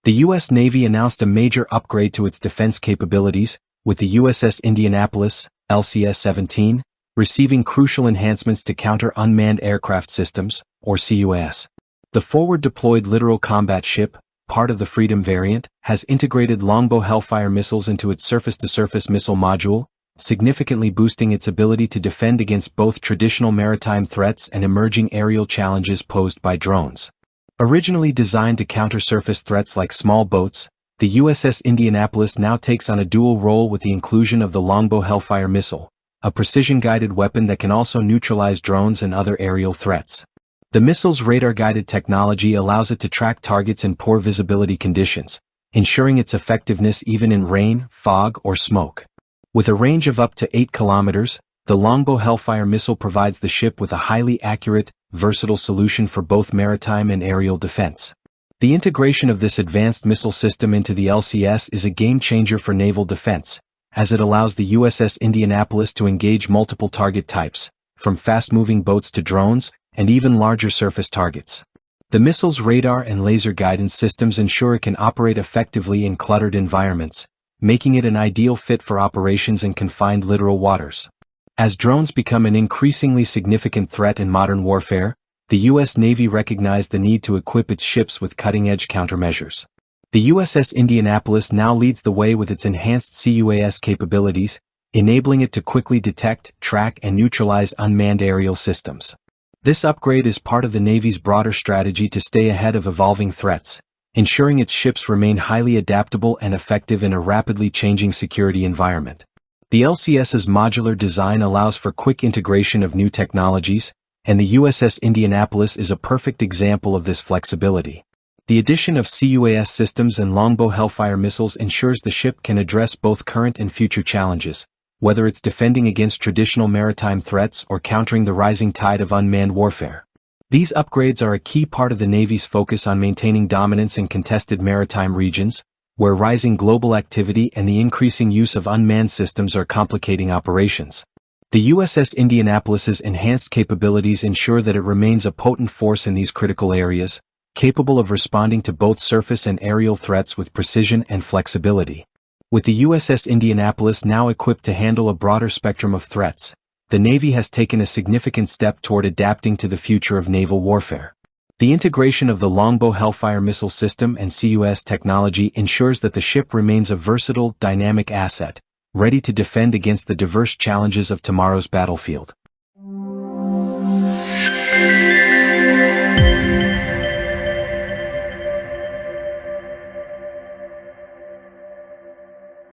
The U.S. Navy announced a major upgrade to its defense capabilities, with the USS Indianapolis, LCS-17, receiving crucial enhancements to Counter-Unmanned Aircraft Systems, or C-UAS. The forward-deployed Littoral Combat Ship, part of the Freedom variant, has integrated Longbow Hellfire missiles into its surface-to-surface missile module, significantly boosting its ability to defend against both traditional maritime threats and emerging aerial challenges posed by drones. Originally designed to counter surface threats like small boats, the USS Indianapolis now takes on a dual role with the inclusion of the Longbow Hellfire missile, a precision-guided weapon that can also neutralize drones and other aerial threats. The missile's radar-guided technology allows it to track targets in poor visibility conditions, ensuring its effectiveness even in rain, fog, or smoke. With a range of up to 8 kilometers, the Longbow Hellfire missile provides the ship with a highly accurate, versatile solution for both maritime and aerial defense. The integration of this advanced missile system into the LCS is a game-changer for naval defense, as it allows the USS Indianapolis to engage multiple target types, from fast-moving boats to drones, and even larger surface targets. The missile's radar and laser guidance systems ensure it can operate effectively in cluttered environments, making it an ideal fit for operations in confined littoral waters. As drones become an increasingly significant threat in modern warfare, the U.S. Navy recognized the need to equip its ships with cutting-edge countermeasures. The USS Indianapolis now leads the way with its enhanced C-UAS capabilities, enabling it to quickly detect, track, and neutralize unmanned aerial systems. This upgrade is part of the Navy's broader strategy to stay ahead of evolving threats, ensuring its ships remain highly adaptable and effective in a rapidly changing security environment. The LCS's modular design allows for quick integration of new technologies, and the USS Indianapolis is a perfect example of this flexibility. The addition of C-UAS systems and Longbow Hellfire missiles ensures the ship can address both current and future challenges, whether it's defending against traditional maritime threats or countering the rising tide of unmanned warfare. These upgrades are a key part of the Navy's focus on maintaining dominance in contested maritime regions, where rising global activity and the increasing use of unmanned systems are complicating operations. The USS Indianapolis's enhanced capabilities ensure that it remains a potent force in these critical areas, capable of responding to both surface and aerial threats with precision and flexibility. With the USS Indianapolis now equipped to handle a broader spectrum of threats, the Navy has taken a significant step toward adapting to the future of naval warfare. The integration of the Longbow Hellfire missile system and C-UAS technology ensures that the ship remains a versatile, dynamic asset, ready to defend against the diverse challenges of tomorrow's battlefield.